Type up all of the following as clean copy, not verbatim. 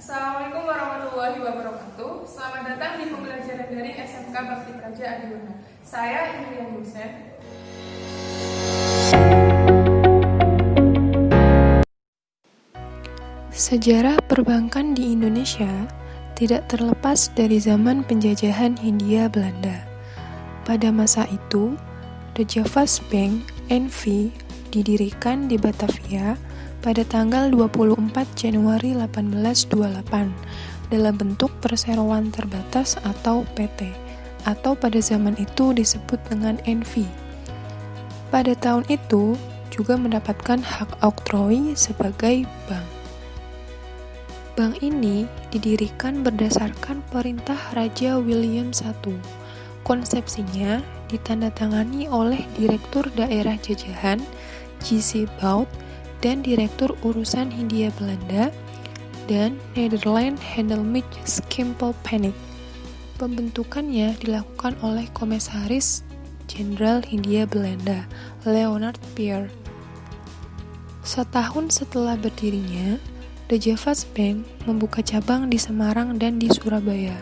Assalamualaikum warahmatullahi wabarakatuh. Selamat datang di pembelajaran daring SMK Bakti Praja Adiwana. Saya Indrian Husen. Sejarah perbankan di Indonesia tidak terlepas dari zaman penjajahan Hindia Belanda. Pada masa itu, The Javasbank (NV) didirikan di Batavia pada tanggal 24 Januari 1828 dalam bentuk perseroan terbatas atau PT, atau pada zaman itu disebut dengan NV. Pada tahun itu juga mendapatkan hak oktroi sebagai bank. Bank ini didirikan berdasarkan perintah Raja William I. Konsepsinya ditandatangani oleh Direktur Daerah Jajahan J.C. Bout dan Direktur Urusan Hindia Belanda dan Nederland Handelsmith Schimmelpenninck. Pembentukannya dilakukan oleh Komisaris Jenderal Hindia Belanda, Leonard Peer. Setahun setelah berdirinya, The Javasbank membuka cabang di Semarang dan di Surabaya.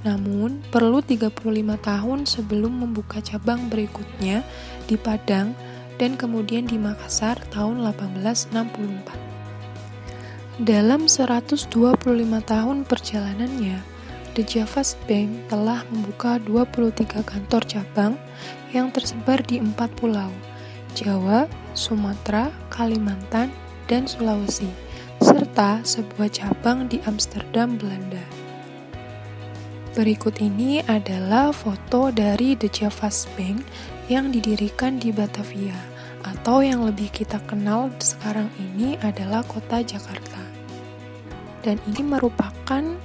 Namun, perlu 35 tahun sebelum membuka cabang berikutnya di Padang dan kemudian di Makassar tahun 1864. Dalam 125 tahun perjalanannya, The Javasbank telah membuka 23 kantor cabang yang tersebar di 4 pulau, Jawa, Sumatera, Kalimantan, dan Sulawesi, serta sebuah cabang di Amsterdam, Belanda. Berikut ini adalah foto dari The Javasbank yang didirikan di Batavia, atau yang lebih kita kenal sekarang ini adalah kota Jakarta. Dan ini merupakan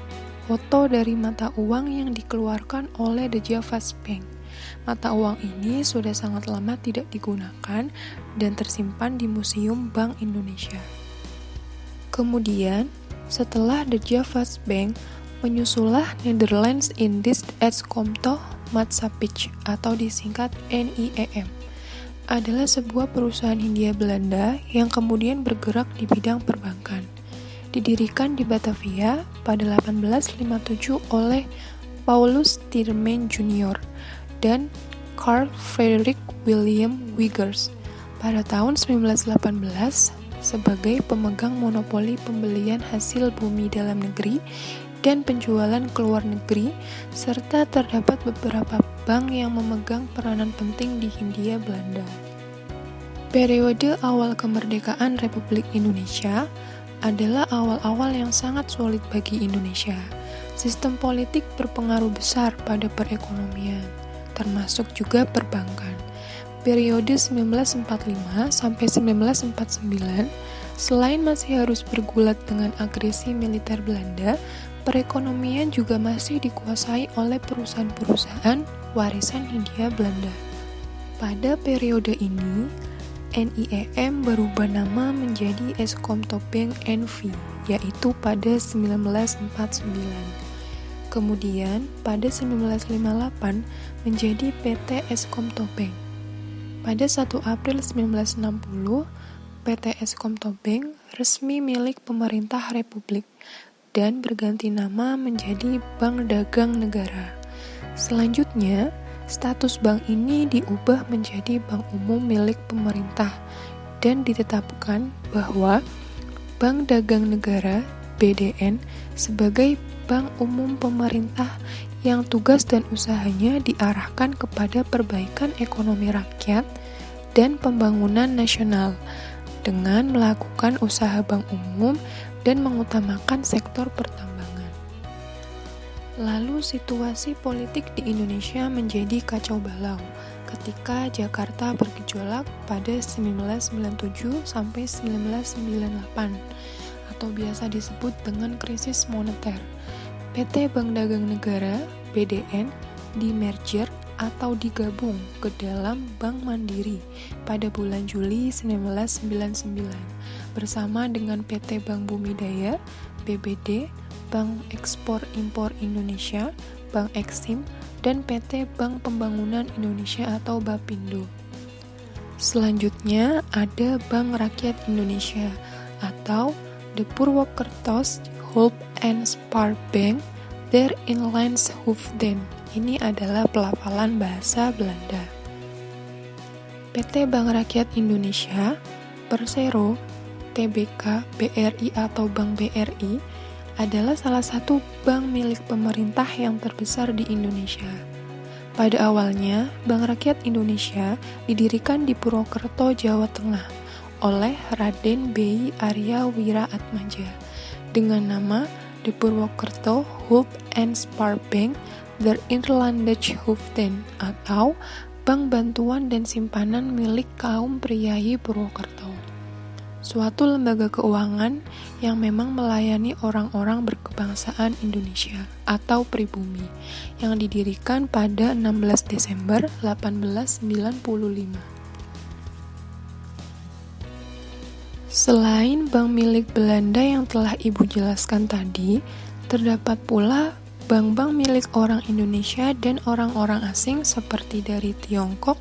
foto dari mata uang yang dikeluarkan oleh The Javasbank. Mata uang ini sudah sangat lama tidak digunakan dan tersimpan di Museum Bank Indonesia. Kemudian, setelah The Javasbank, menyusulah Nederlands Indisch Uitkomst Maatschappij atau disingkat NIEM. Adalah sebuah perusahaan Hindia Belanda yang kemudian bergerak di bidang perbankan. Didirikan di Batavia pada 1857 oleh Paulus Tiedemann Jr. dan Carl Frederick William Wiggers pada tahun 1918 sebagai pemegang monopoli pembelian hasil bumi dalam negeri dan penjualan ke luar negeri, serta terdapat beberapa bank yang memegang peranan penting di Hindia Belanda. Periode awal kemerdekaan Republik Indonesia adalah awal-awal yang sangat sulit bagi Indonesia. Sistem politik berpengaruh besar pada perekonomian, termasuk juga perbankan. Periode 1945 sampai 1949, selain masih harus bergulat dengan agresi militer Belanda, perekonomian juga masih dikuasai oleh perusahaan-perusahaan warisan Hindia Belanda. Pada periode ini, NIEM berubah nama menjadi Uitkomstbank NV, yaitu pada 1949. Kemudian, pada 1958 menjadi PT Uitkomstbank. Pada 1 April 1960, PT Uitkomstbank resmi milik pemerintah Republik dan berganti nama menjadi Bank Dagang Negara. Selanjutnya, status bank ini diubah menjadi bank umum milik pemerintah dan ditetapkan bahwa Bank Dagang Negara (BDN) sebagai bank umum pemerintah yang tugas dan usahanya diarahkan kepada perbaikan ekonomi rakyat dan pembangunan nasional dengan melakukan usaha bank umum dan mengutamakan sektor pertambangan. Lalu situasi politik di Indonesia menjadi kacau balau ketika Jakarta bergejolak pada 1997 sampai 1998 atau biasa disebut dengan krisis moneter. PT Bank Dagang Negara (BDN) di-merger atau digabung ke dalam Bank Mandiri pada bulan Juli 1999 bersama dengan PT Bank Bumidaya (BBD), Bank Ekspor Impor Indonesia (Bank Eksim), dan PT Bank Pembangunan Indonesia atau Bapindo. Selanjutnya ada Bank Rakyat Indonesia atau The Purwokertos Hulp and Spaarbank der Inlandshoofden. Ini adalah pelafalan bahasa Belanda. PT Bank Rakyat Indonesia, Persero, TBK, BRI atau Bank BRI adalah salah satu bank milik pemerintah yang terbesar di Indonesia. Pada awalnya, Bank Rakyat Indonesia didirikan di Purwokerto, Jawa Tengah oleh Raden B. Arya Wiraatmaja dengan nama The Purwokerto Hulp and Spaarbank der Inlandshoofden atau Bank Bantuan dan Simpanan milik kaum priayi Purwokerto. Suatu lembaga keuangan yang memang melayani orang-orang berkebangsaan Indonesia atau pribumi yang didirikan pada 16 Desember 1895. Selain bank milik Belanda yang telah Ibu jelaskan tadi, terdapat pula bank-bank milik orang Indonesia dan orang-orang asing seperti dari Tiongkok,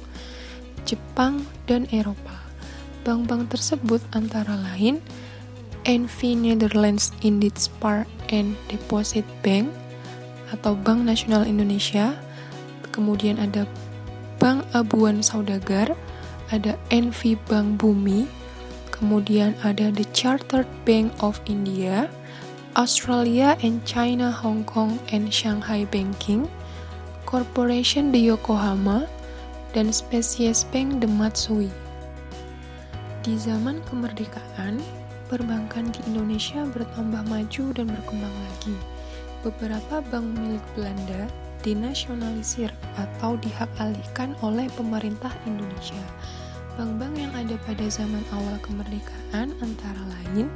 Jepang, dan Eropa. Bank-bank tersebut antara lain NV Nederlands Indisch Spar and Deposit Bank atau Bank Nasional Indonesia, kemudian ada Bank Abuan Saudagar, ada NV Bank Bumi, kemudian ada The Chartered Bank of India, Australia and China, Hong Kong and Shanghai Banking, Corporation de Yokohama, dan Species Bank de Matsui. Di zaman kemerdekaan, perbankan di Indonesia bertambah maju dan berkembang lagi. Beberapa bank milik Belanda dinasionalisir atau dihak-alihkan oleh pemerintah Indonesia. Bank-bank yang ada pada zaman awal kemerdekaan antara lain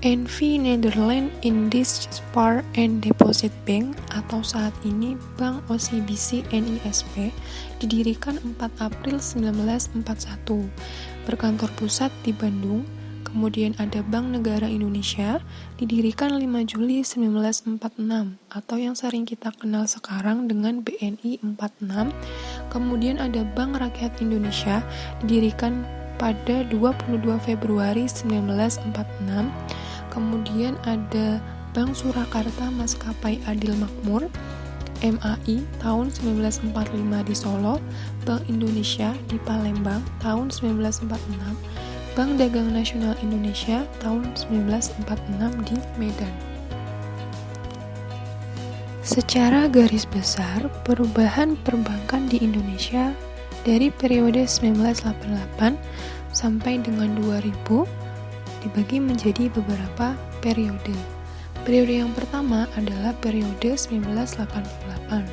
NV Nederlands Indisch Spar and Deposit Bank atau saat ini Bank OCBC NISP didirikan 4 April 1941, berkantor pusat di Bandung. Kemudian ada Bank Negara Indonesia didirikan 5 Juli 1946 atau yang sering kita kenal sekarang dengan BNI 46. Kemudian ada Bank Rakyat Indonesia didirikan pada 22 Februari 1946. Kemudian ada Bank Surakarta Maskapai Adil Makmur MAI tahun 1945 di Solo, Bank Indonesia di Palembang tahun 1946, Bank Dagang Nasional Indonesia tahun 1946 di Medan. Secara garis besar, perubahan perbankan di Indonesia dari periode 1988 sampai dengan 2000 dibagi menjadi beberapa periode. Periode yang pertama adalah periode 1988.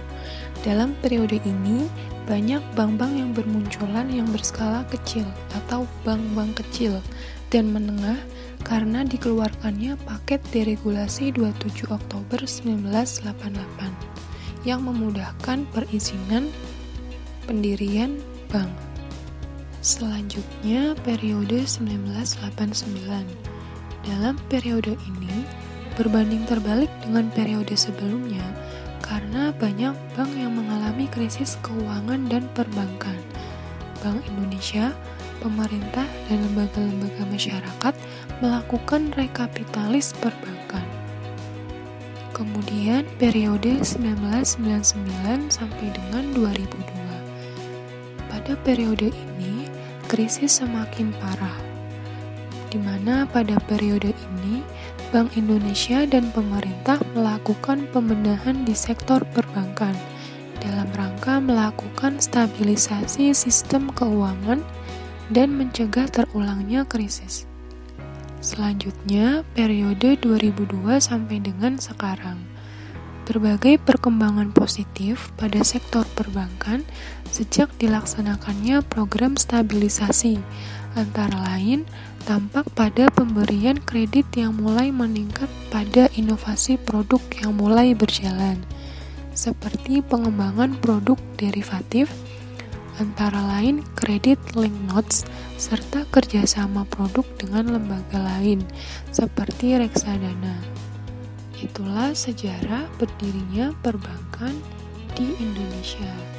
Dalam periode ini, banyak bank-bank yang bermunculan yang berskala kecil atau bank-bank kecil dan menengah karena dikeluarkannya paket deregulasi 27 Oktober 1988 yang memudahkan perizinan pendirian bank. Selanjutnya, periode 1989. Dalam periode ini, berbanding terbalik dengan periode sebelumnya karena banyak bank yang mengalami krisis keuangan dan perbankan. Bank Indonesia, pemerintah, dan lembaga-lembaga masyarakat melakukan rekapitalis perbankan. Kemudian, periode 1999 sampai dengan 2002. Pada periode ini, krisis semakin parah, di mana pada periode ini Bank Indonesia dan pemerintah melakukan pembenahan di sektor perbankan dalam rangka melakukan stabilisasi sistem keuangan dan mencegah terulangnya krisis. Selanjutnya, periode 2002 sampai dengan sekarang. Berbagai perkembangan positif pada sektor perbankan sejak dilaksanakannya program stabilisasi, antara lain tampak pada pemberian kredit yang mulai meningkat pada inovasi produk yang mulai berjalan, seperti pengembangan produk derivatif, antara lain kredit link notes, serta kerjasama produk dengan lembaga lain, seperti reksadana. Itulah sejarah berdirinya perbankan di Indonesia.